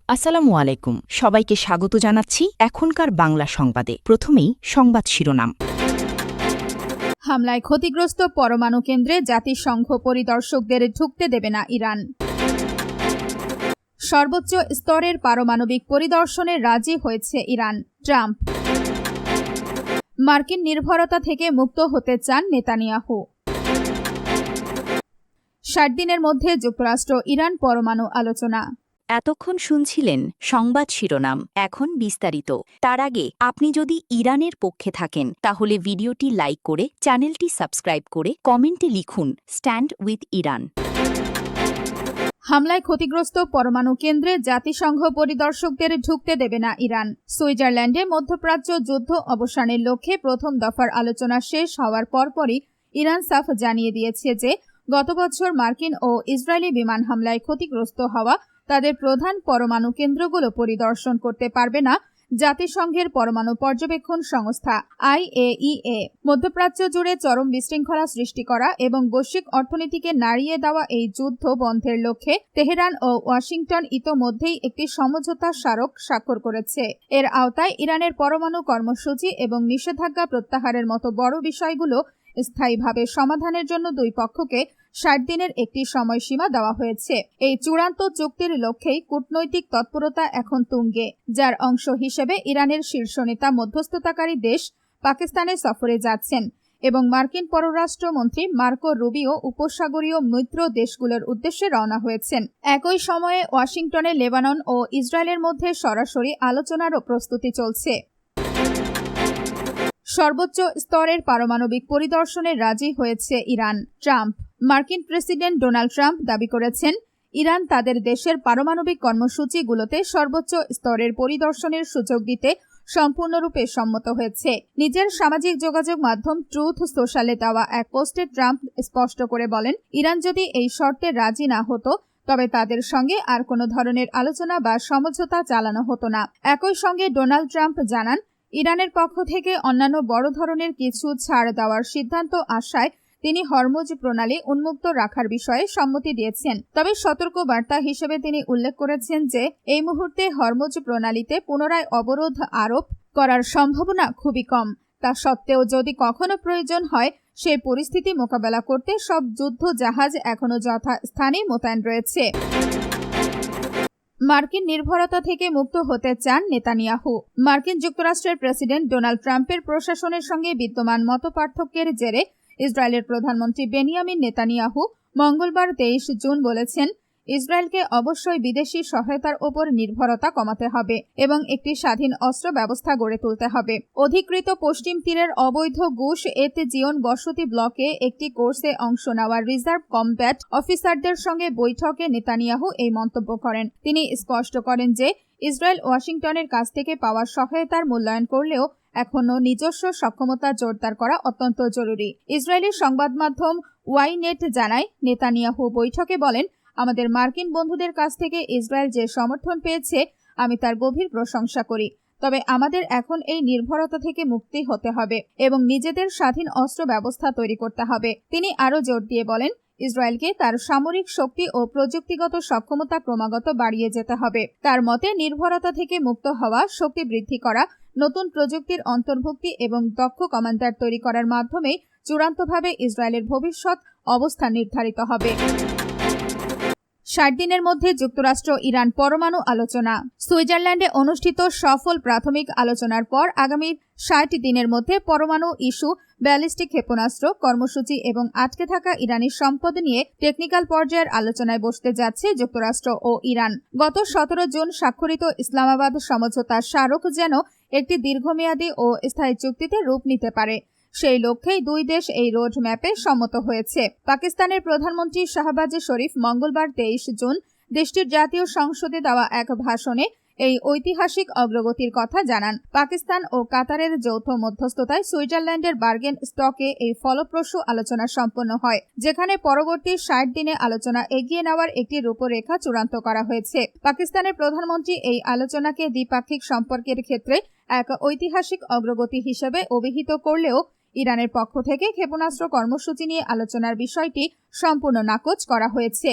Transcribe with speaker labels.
Speaker 1: আসসালামু আলাইকুম, সবাইকে স্বাগত জানাচ্ছি এখনকার বাংলা সংবাদে। প্রথমেই সংবাদ শিরোনাম।
Speaker 2: হামলায় ক্ষতিগ্রস্ত পরমাণু কেন্দ্রে জাতিসংঘ পরিদর্শকদের ঢুকতে দেবে না ইরান। সর্বোচ্চ স্তরের পারমাণবিক পরিদর্শনে রাজি হয়েছে ইরান। ট্রাম্প। মার্কিন নির্ভরতা থেকে মুক্ত হতে চান নেতানিয়াহু। 60 দিনের মধ্যে যুক্তরাষ্ট্র ইরান পরমাণু আলোচনা।
Speaker 1: এতক্ষণ শুনছিলেন সংবাদ শিরোনাম, এখন বিস্তারিত। তার আগে আপনি যদি ইরানের পক্ষে থাকেন তাহলে ভিডিওটি লাইক করে চ্যানেলটি সাবস্ক্রাইব করে কমেন্টে লিখুন স্ট্যান্ড উইথ ইরান।
Speaker 2: হামলায় ক্ষতিগ্রস্ত পরমাণু কেন্দ্রে জাতিসংঘ পরিদর্শকদের ঢুকতে দেবে না ইরান। সুইজারল্যান্ডে মধ্যপ্রাচ্য যুদ্ধ অবসানের লক্ষ্যে প্রথম দফার আলোচনা শেষ হওয়ার পরপরই ইরান সাফ জানিয়ে দিয়েছে যে গত বছর মার্কিন ও ইসরায়েলি বিমান হামলায় ক্ষতিগ্রস্ত হওয়া তাদের প্রধান পরমাণু কেন্দ্রগুলো পরিদর্শন করতে পারবে না জাতিসংঘের পরমাণু পর্যবেক্ষণ সংস্থা IAEA। মধ্যপ্রাচ্য জুড়ে চরম বিশৃঙ্খলা সৃষ্টি করা এবং বৈশ্বিক অর্থনীতিকে নাড়িয়ে দেওয়া এই যুদ্ধ বন্ধের লক্ষ্যে তেহরান ও ওয়াশিংটন ইতোমধ্যেই একটি সমঝোতা স্মারক স্বাক্ষর করেছে। এর আওতায় ইরানের পরমাণু কর্মসূচি এবং নিষেধাজ্ঞা প্রত্যাহারের মতো বড় বিষয়গুলো স্থায়ীভাবে সমাধানের জন্য দুই পক্ষকে 60 দিনের একটি সময়সীমা দেওয়া হয়েছে। এই চূড়ান্ত চুক্তির লক্ষ্যেই কূটনৈতিক তৎপরতা এখন তুঙ্গে, যার অংশ হিসেবে ইরানের শীর্ষ নেতা মধ্যস্থতাকারী দেশ পাকিস্তানে সফরে যাচ্ছেন এবং মার্কিন পররাষ্ট্রমন্ত্রী মার্কো রুবিও উপসাগরীয় মিত্র দেশগুলোর উদ্দেশ্যে রওনা হয়েছেন। একই সময়ে ওয়াশিংটনে লেবানন ও ইসরায়েলের মধ্যে সরাসরি আলোচনারও প্রস্তুতি চলছে। সর্বোচ্চ স্তরের পারমাণবিক পরিদর্শনে রাজি হয়েছে ইরান। ট্রাম্প। মার্কিন প্রেসিডেন্ট ডোনাল্ড ট্রাম্প দাবি করেছেন ইরান তাদের দেশের পারমাণবিক কর্মসূচিগুলোতে সর্বোচ্চ স্তরের পরিদর্শনের সুযোগ দিতে সম্পূর্ণরূপে সম্মত হয়েছে। নিজের সামাজিক যোগাযোগ মাধ্যম ট্রুথ সোশ্যালে দেওয়া এক পোস্টে ট্রাম্প স্পষ্ট করে বলেন, ইরান যদি এই শর্তে রাজি না হতো তবে তাদের সঙ্গে আর কোনো ধরনের আলোচনা বা সমঝোতা চালানো হতো না। একই সঙ্গে ডোনাল্ড ট্রাম্প জানান, ইরানের পক্ষ থেকে অন্যান্য বড় ধরনের কিছু ছাড় দেওয়ার সিদ্ধান্ত আসায় তিনি হরমুজ প্রণালী উন্মুক্ত রাখার বিষয়ে সম্মতি দিয়েছেন। তবে সতর্ক বার্তা হিসেবে তিনি উল্লেখ করেছেন যে এই মুহূর্তে হরমুজ প্রণালীতে পুনরায় অবরোধ আরোপ করার সম্ভাবনা খুবই কম। তা সত্ত্বেও যদি কখনো প্রয়োজন হয় সেই পরিস্থিতি মোকাবেলা করতে সব যুদ্ধ জাহাজ এখনো যথাস্থানে মোতায়েন রয়েছে। মার্কিন নির্ভরতা থেকে মুক্ত হতে চান নেতানিয়াহু। মার্কিন যুক্তরাষ্ট্রের প্রেসিডেন্ট ডোনাল্ড ট্রাম্পের প্রশাসনের সঙ্গে বিদ্যমান মতপার্থক্যের জেরে ইসরায়েলের প্রধানমন্ত্রী বেনিয়ামিন নেতানিয়াহু মঙ্গলবার 23 জুন বলেছেন, ইসরায়েলকে অবশ্যই বিদেশি সহায়তার ওপর নির্ভরতা কমাতে হবে এবং একটি স্বাধীন অস্ত্র ব্যবস্থা গড়ে তুলতে হবে। অধিকৃত পশ্চিম তীরের অবৈধ গুশ এতজিয়ন বসতি ব্লকে একটি কোর্সে অংশ নেওয়া রিজার্ভ কমব্যাট অফিসারদের সঙ্গে বৈঠকে নেতানিয়াহু এই মন্তব্য করেন। তিনি স্পষ্ট করেন যে ইসরায়েল ওয়াশিংটনের কাছ থেকে পাওয়া সহায়তার মূল্যায়ন করলেও এখনও নিজস্ব সক্ষমতা জোরদার করা অত্যন্ত জরুরি। ইসরায়েলি সংবাদ মাধ্যম ওয়াইনেট জানায়, নেতানিয়াহু বৈঠকে বলেন, আমাদের মার্কিন বন্ধুদের কাছ থেকে ইসরায়েল যে সমর্থন পেয়েছে আমি তার গভীর প্রশংসা করি। তবে আমাদের এখন এই নির্ভরতা থেকে মুক্তি হতে হবে এবং নিজেদের স্বাধীন অস্ত্র ব্যবস্থা তৈরি করতে হবে। তিনি আরও জোর দিয়ে বলেন, ইসরায়েলকে তার সামরিক শক্তি ও প্রযুক্তিগত সক্ষমতা ক্রমাগত বাড়িয়ে যেতে হবে। তার মতে নির্ভরতা থেকে মুক্ত হওয়া, শক্তি বৃদ্ধি করা, নতুন প্রযুক্তির অন্তর্ভুক্তি এবং দক্ষ কমান্ডার তৈরি করার মাধ্যমে চূড়ান্তভাবে ইসরায়েলের ভবিষ্যৎ অবস্থান নির্ধারিত হবে। 60 দিনের মধ্যে যুক্তরাষ্ট্র ইরান পরমাণু আলোচনা। সুইজারল্যান্ডে অনুষ্ঠিত সফল প্রাথমিক আলোচনার পর আগামী 60 দিনের মধ্যে পরমাণু ইস্যু, ব্যালিস্টিক ক্ষেপণাস্ত্র কর্মসূচি এবং আটকে থাকা ইরানি সম্পদ নিয়ে টেকনিক্যাল পর্যায়ের আলোচনায় বসতে যাচ্ছে যুক্তরাষ্ট্র ও ইরান। গত 17 জুন স্বাক্ষরিত ইসলামাবাদ সমঝোতা স্মারক যেন একটি দীর্ঘমেয়াদী ও স্থায়ী চুক্তিতে রূপ নিতে পারে, সেই লক্ষ্যেই দুই দেশ এই রোড ম্যাপে সম্মত হয়েছে। পাকিস্তানের প্রধানমন্ত্রী শাহবাজ শরীফ মঙ্গলবার 23 জুন দেশটির জাতীয় সংসদে দেওয়া এক ভাষণে এই ঐতিহাসিক অগ্রগতির কথা জানান। পাকিস্তান ও কাতারের যৌথ মধ্যস্থতায় সুইজারল্যান্ডের বার্গেন স্টকে এই ফলপ্রসূ আলোচনা সম্পন্ন হয়, যেখানে পরবর্তী 60 দিনে আলোচনা এগিয়ে নেওয়ার একটি রূপরেখা চূড়ান্ত করা হয়েছে। পাকিস্তানের প্রধানমন্ত্রী এই আলোচনাকে দ্বিপাক্ষিক সম্পর্কের ক্ষেত্রে এক ঐতিহাসিক অগ্রগতি হিসেবে অভিহিত করলেও ইরানের পক্ষ থেকে ক্ষেপণাস্ত্র কর্মসূচি নিয়ে আলোচনার বিষয়টি সম্পূর্ণ নাকচ করা হয়েছে।